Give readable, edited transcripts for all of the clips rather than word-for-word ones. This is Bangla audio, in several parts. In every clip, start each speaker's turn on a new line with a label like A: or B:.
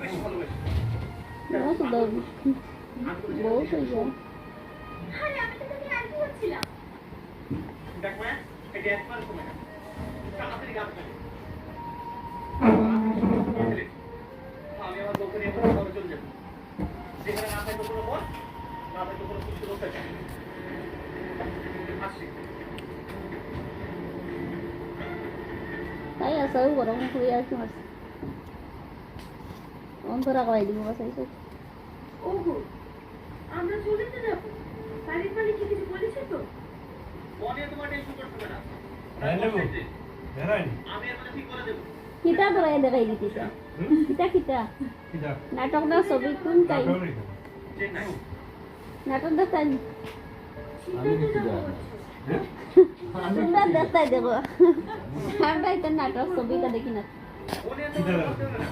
A: बहुत दर्द बहुत हो गया
B: আরে আমি তো তোকে আর কি বলছিলাম
C: দেখ মা এটা একবার কমে না তাড়াতাড়ি গাছ কাটে আমি আমার দোকানে এবার ঘরে চলে যাব যেখানে না থাকে কোনো বল না থাকে কোনো কিছু করতে চাই আসি
A: তাই আছে গরম করে আর কি মারছে অন্তরা করাই দিব বাস আইসো
B: ওগো আমরা চলে তো যাব বাড়ির মালিক কি কিছু বলেছে তো
C: মনে তোমার টেনশন করতে হবে না
D: তাই নেব বেরাই
C: আমি এর মানে ঠিক করে দেব
A: কিতা বড়াই দেখাই দিতেছে কিতা কিতা
D: কিটা
A: নাটক না ছবি কোন চাই
C: যে নাই
A: নাটক দেখাই
B: সেটাই তো যাবো
A: তোমরা দেখাই দেবো আমরা এটা নাটক ছবিটা দেখি না
C: মনে তোমার করতে হবে না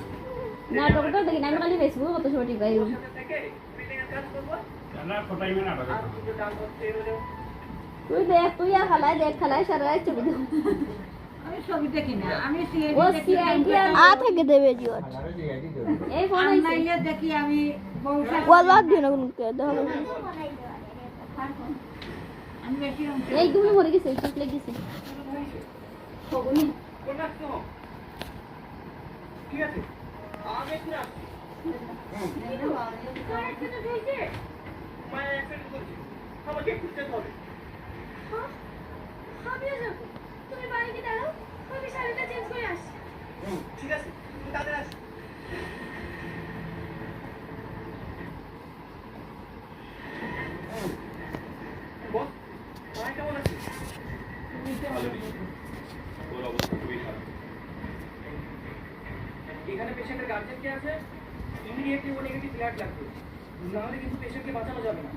A: নাটকটা দেখি না আমি খালি ফেসবুকে কত সময় টিপাই
C: সাথে থেকে মিটিং এর কাজ করব
D: না ফটাইবে না
C: আর কিছু কাজ করতে হলে
A: তুই দেখ তুই আর খালায় দেখ খালায় সারা রাত ছবি দেখ
E: আমি ছবি দেখি না আমি
A: ও সিআইডি আ থেকে দেবে জিওট এই ফোন আইছে
E: অনলাইনে দেখি আমি বহু
A: ওয়াল্লাহ দিও না কোন কে দেখো
E: আমি বেশি
A: এই তুমি মরে গেছে চোখ লেগেছে
C: কোন রাখছো ঠিক আছে আমি একটু আসছি
B: তোর একটু হয়েছে
C: মায়ের অ্যাক্সিডেন্ট করেছে আমাকে একটু যেতে হবে
B: হ্যাঁ আমিও যাবো তুমি বাড়িতে দাঁড়াও আমি শাড়িটা চেঞ্জ করে আসছি
C: ঠিক আছে তুমি তাদের আসো বস মায়ের কেমন আছে ভালো নেই ওর অবস্থা খুবই খারাপ এখানে পেশেন্টের গার্জেন কে আছে ইমিডিয়েটলি ও নেগেটিভ ব্লাড লাগবে নাহলে কিন্তু পেশেন্টকে বাঁচানো যাবে না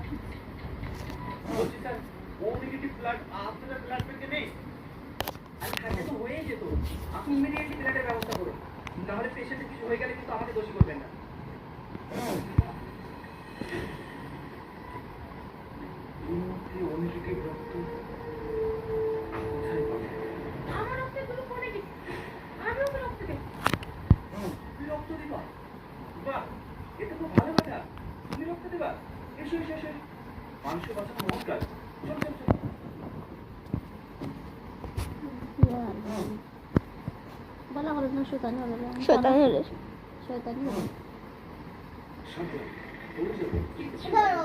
C: বলছি স্যার ও নেগেটিভ ব্লাড আপনার ব্লাড ব্যাংকে নেই আর থাকে তো হয়ে যেত আপনি ইমিডিয়েটলি ব্লাডের ব্যবস্থা করুন নাহলে পেশেন্টের কিছু হয়ে গেলে কিন্তু আমাকে দোষী করবেন না ও নেগেটিভ রক্ত কোথায় পাবে
B: আমার রক্তে তুমি ফোনে কি আমি ওকে রক্ত দেব
C: তুমি রক্ত দিবা বাহ এটা তো ভালো কথা তুমি রক্ত দিবা এসো এসো এসো মানুষকে বাঁচানো মহৎ কাজ চল চল চল
A: বলা করে না শয়তানি হবে
F: শয়তানি হলে
A: শয়তানি হবে
C: শান্ত হও, দৌড়ে যাবে।
B: ধরো